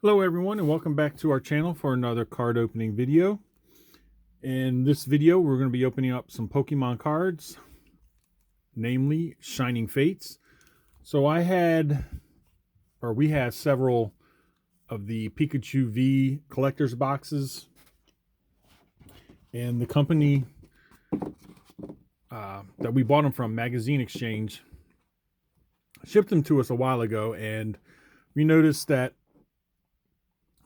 Hello everyone and welcome back to our channel for another card opening video. In this video we're going to be opening up some Pokemon cards, namely Shining Fates. So we have several of the Pikachu V collector's boxes, and the company that we bought them from, Magazine Exchange, shipped them to us a while ago, and we noticed that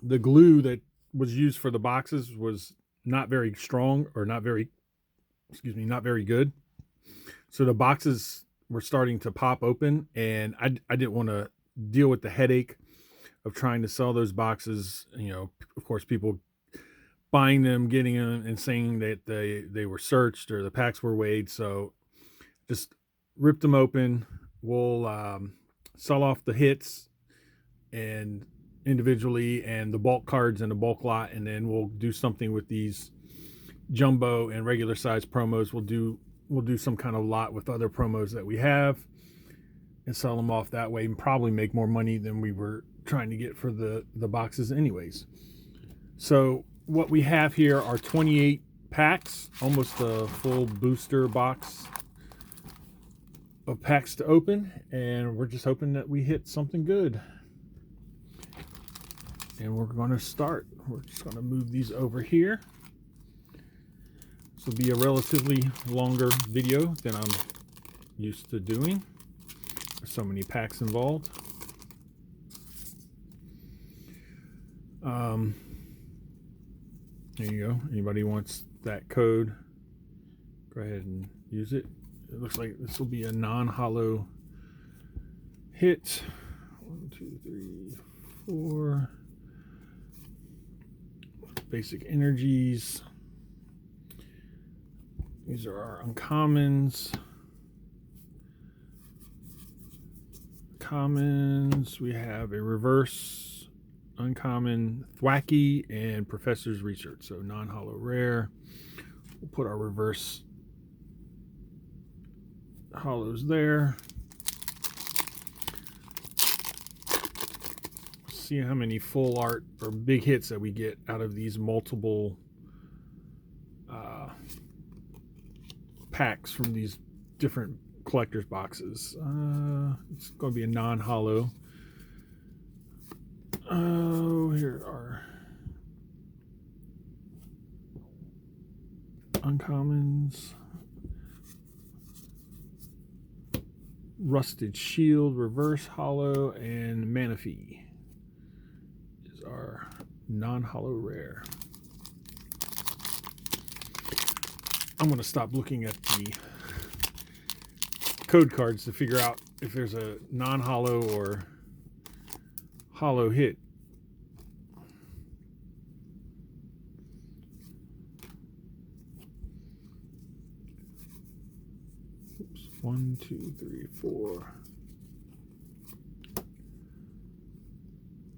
the glue that was used for the boxes was not very strong, or not very good. So the boxes were starting to pop open, and I didn't want to deal with the headache of trying to sell those boxes. You know, of course, people buying them, getting them, and saying that they were searched or the packs were weighed. So just rip them open. We'll sell off the hits and individually, and the bulk cards in the bulk lot, and then we'll do something with these jumbo and regular size promos. We'll do some kind of lot with other promos that we have and sell them off that way, and probably make more money than we were trying to get for the boxes anyways. So what we have here are 28 packs, almost a full booster box of packs to open, and we're just hoping that we hit something good. And we're going to start. We're just going to move these over here. This will be a relatively longer video than I'm used to doing. There's so many packs involved. There you go. Anybody wants that code, go ahead and use it. It looks like this will be a non-holo hit. 1, 2, 3, 4. Basic energies. These are our uncommons. Commons. We have a reverse uncommon Thwackey and Professor's Research. So non-holo rare. We'll put our reverse holos there. See how many full art or big hits that we get out of these multiple packs from these different collector's boxes. It's going to be a non-holo. Oh, here are uncommons. Rusted Shield, reverse holo, and Manaphy is our non-holo rare. I'm going to stop looking at the code cards to figure out if there's a non-holo or holo hit. Oops. 1, 2, 3, 4.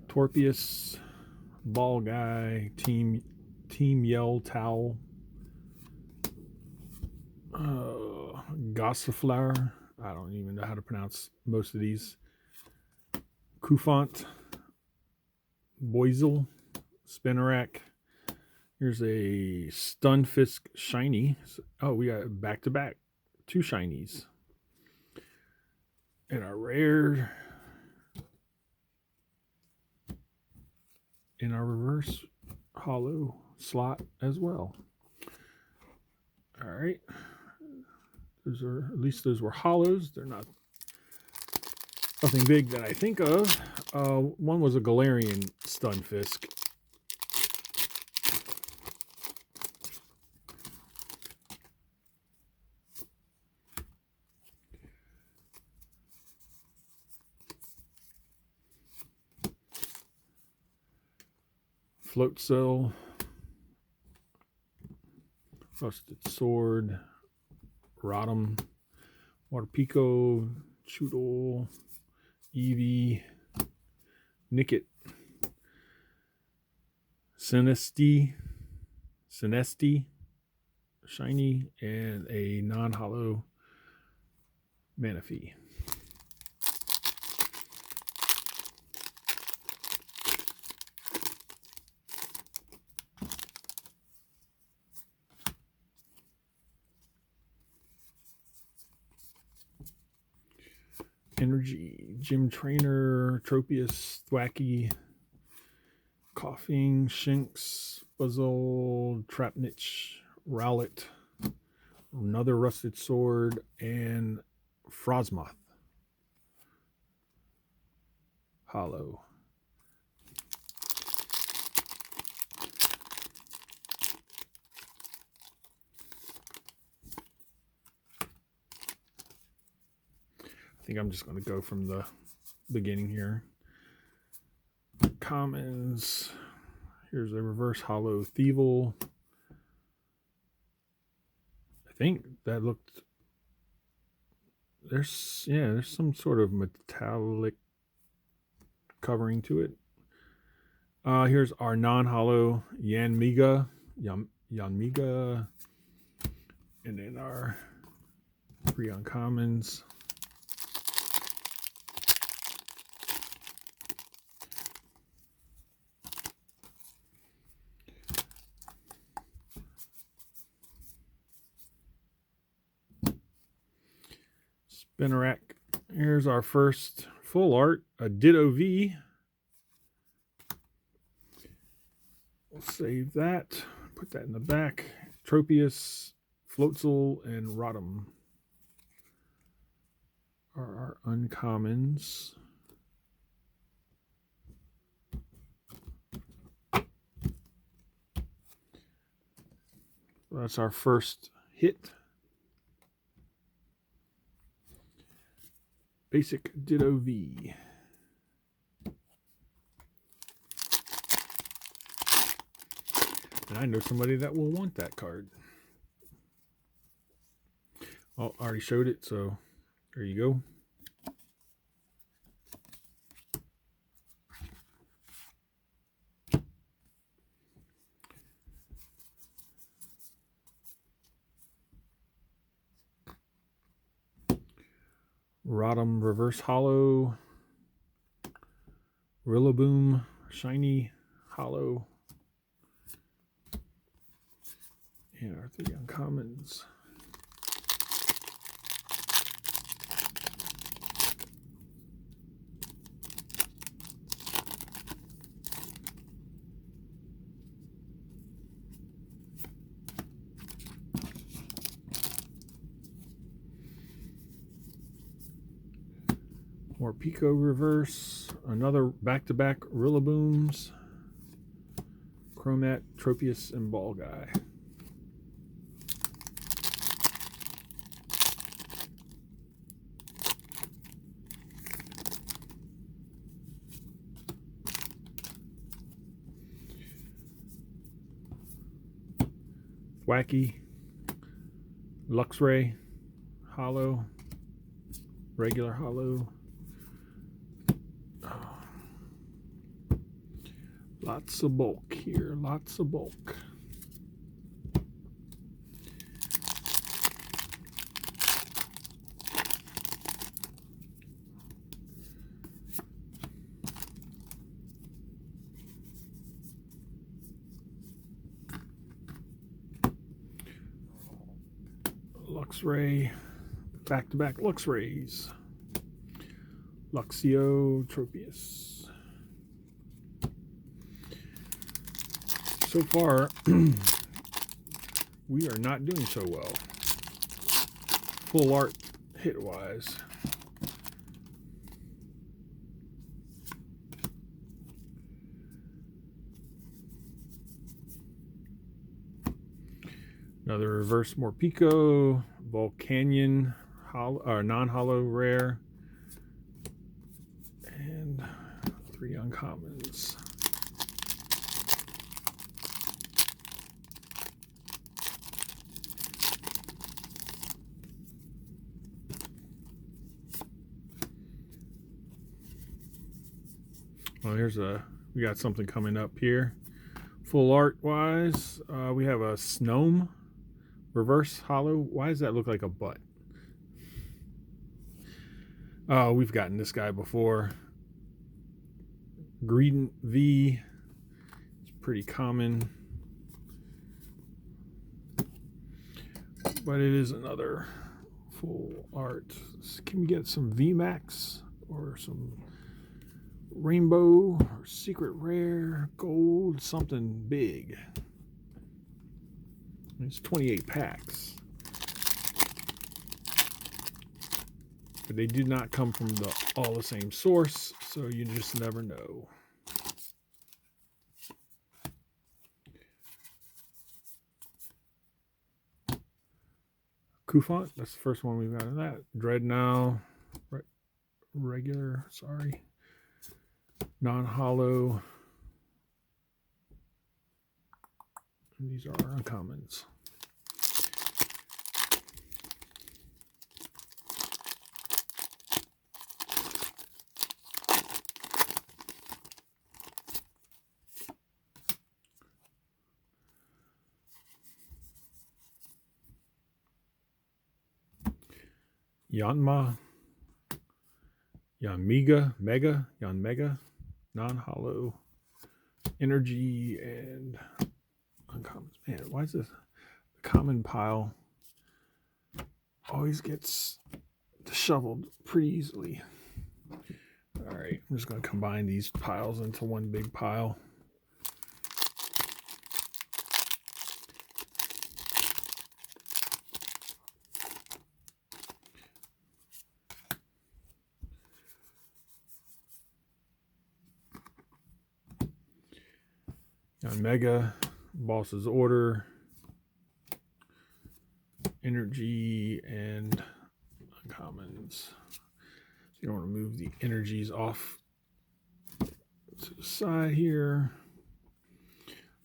Torpius, Ball Guy, Team Yell Towel, Gossiflower. I don't even know how to pronounce most of these. Kufant, Boizel, Spinarak. Here's a Stunfisk shiny. Oh, we got back-to-back 2 shinies. And our rare. In our reverse holo slot as well. All right. Those are, at least those were holos. They're not nothing big that I think of. One was a Galarian Stunfisk. Float Cell, Rusted Sword, Rotom, Waterpico, Choodle, Eevee, Nickit, Sinesti, shiny, and a non-holo Manaphy. Energy, Gym Trainer, Tropius, Thwacky, Coughing, Shinx, Buzzle, Trapnich, Rowlet, another Rusted Sword, and Frosmoth. Hollow. I think I'm just going to go from the beginning here. Commons. Here's a reverse hollow Thievul. I think that looked. There's some sort of metallic covering to it. Here's our non-hollow Yanmega, Yanmega, and then our 3 uncommons. Spinarak. Here's our first full art, a Ditto V. We'll save that, put that in the back. Tropius, Floatzel, and Rotom are our uncommons. That's our first hit. Basic Ditto V. And I know somebody that will want that card. Oh, I already showed it, so there you go. Rotom Reverse Hollow, Rillaboom Shiny Hollow, and our 3 uncommons. More Pico Reverse, another back-to-back Rillabooms, Chromat, Tropius, and Ball Guy. Thwacky, Luxray, Hollow, regular Hollow. Lots of bulk here, lots of bulk. Luxray, back-to-back Luxrays. Luxio, Tropius. So far, we are not doing so well. Full art hit-wise. Another reverse Morpeko, Volcanion, non-hollow rare, and 3 uncommons. Well, we got something coming up here. Full art wise, we have a Snom reverse hollow. Why does that look like a butt? Oh, we've gotten this guy before. Greedent V. It's pretty common. But it is another full art Can we get some VMAX or some rainbow or secret rare, gold, something big? It's 28 packs. But they do not come from all the same source, so you just never know. Kufant, that's the first one we've got of that. Dreadnought, regular, sorry. Non-hollow. And these are our uncommons. Yanma, Yanmega, non-hollow, energy, and uncommons. Man, why is this? The common pile always gets shoveled pretty easily. All right, I'm just going to combine these piles into one big pile. Mega, Boss's Order, energy, and uncommons. So you don't want to move the energies off to the side here.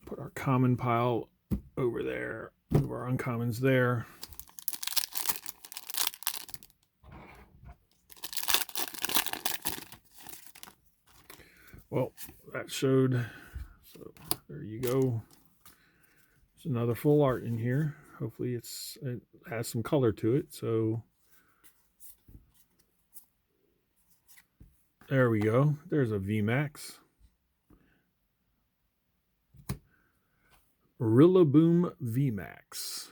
Put our common pile over there. Move our uncommons there. Well, that showed. So there you go. There's another full art in here. Hopefully it has some color to it. So there we go. There's a VMAX. Rillaboom VMAX.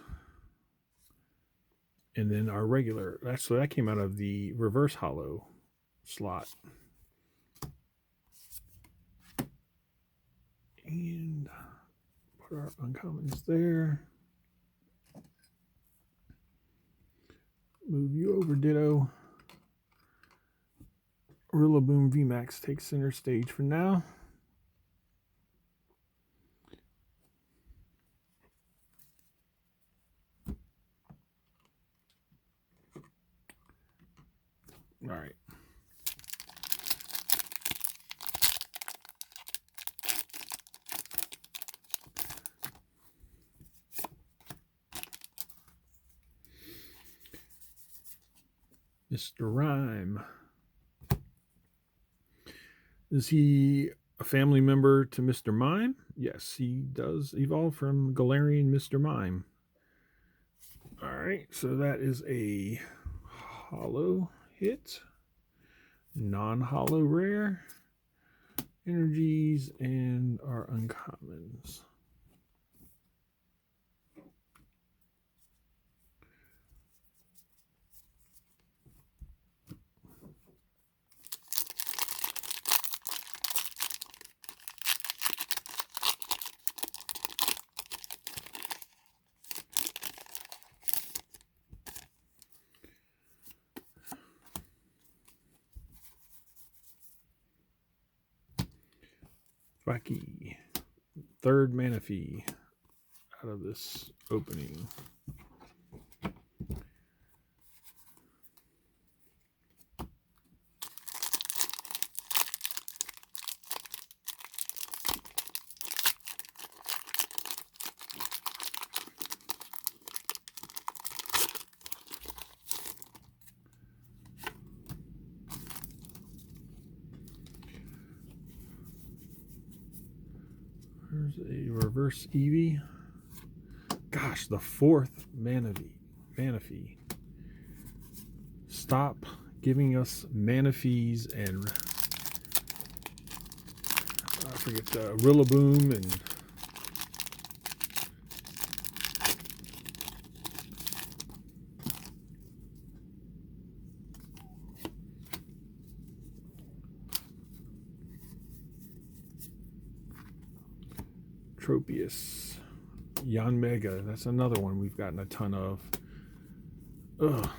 And then our regular. So that came out of the reverse hollow slot. And put our uncommons there. Move you over, ditto. Rillaboom VMAX takes center stage for now. All right. Mr. Rhyme. Is he a family member to Mr. Mime? Yes, he does evolve from Galarian Mr. Mime. All right, so that is a hollow hit, non-hollow rare, energies, and our uncommons. Wacky. Third Manaphy out of this opening. There's a reverse Eevee. Gosh, the fourth Manaphy. Stop giving us Manaphies and I forget Rillaboom and Tropius. Yanmega. That's another one we've gotten a ton of. Ugh.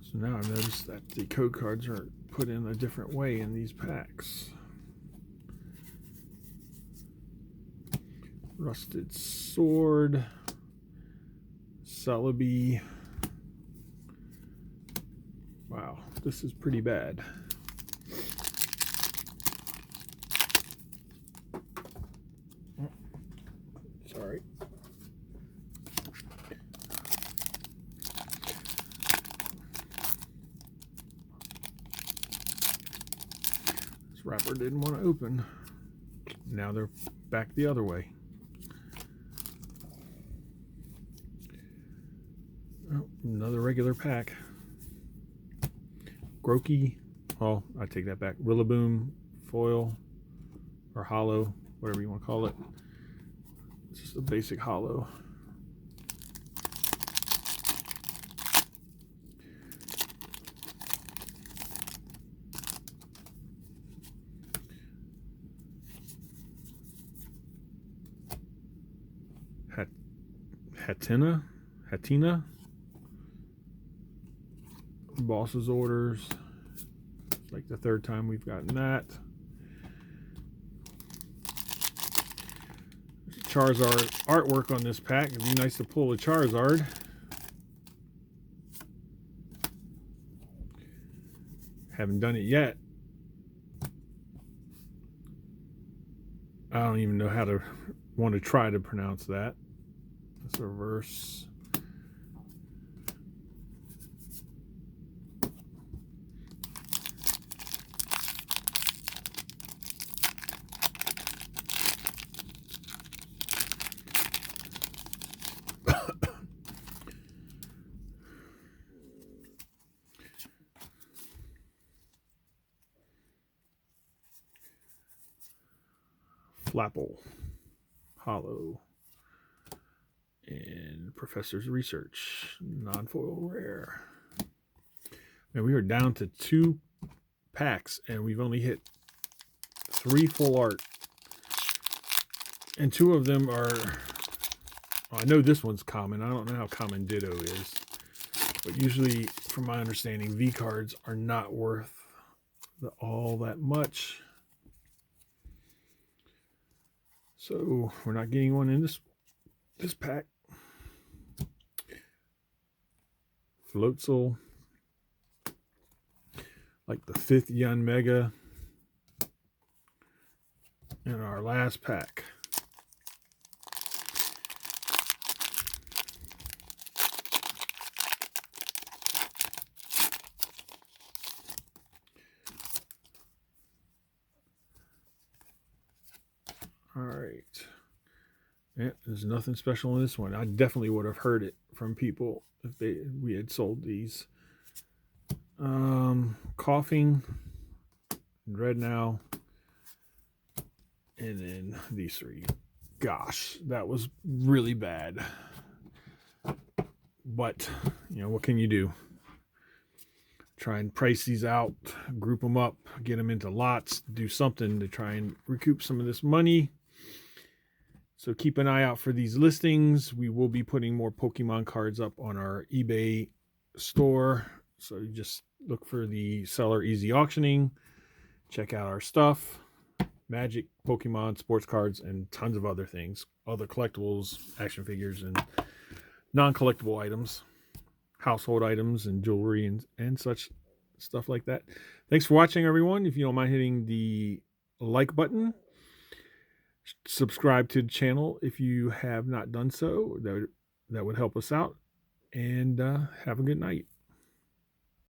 So now I've noticed that the code cards are put in a different way in these packs. Rusted Sword, Celebi. Wow, this is pretty bad. Sorry. This wrapper didn't want to open. Now they're back the other way. Oh, another regular pack. Grookey. Oh, I take that back. Rillaboom foil or hollow, whatever you want to call it. It's just a basic hollow. Hatenna. Boss's Orders. It's like the third time we've gotten that. Charizard artwork on this pack. It'd be nice to pull a Charizard. Haven't done it yet. I don't even know how to want to try to pronounce that. Let's reverse. Flapple, hollow, and Professor's Research, non-foil rare. And we are down to 2 packs, and we've only hit 3 full art. And 2 of them are, well, I know this one's common. I don't know how common Ditto is. But usually, from my understanding, V cards are not worth all that much. So we're not getting one in this pack. Floatzel, like the 5th Yanmega in our last pack. All right. Yeah, there's nothing special in this one. I definitely would have heard it from people if we had sold these. Coughing, Dreadnought, and then these 3. Gosh, that was really bad. But, you know, what can you do? Try and price these out, group them up, get them into lots, do something to try and recoup some of this money. So keep an eye out for these listings. We will be putting more Pokemon cards up on our eBay store. So you just look for the Seller Easy Auctioning. Check out our stuff. Magic, Pokemon, sports cards, and tons of other things. Other collectibles, action figures, and non-collectible items. Household items and jewelry and such stuff like that. Thanks for watching, everyone. If you don't mind hitting the like button. Subscribe to the channel if you have not done so. That would help us out. And have a good night.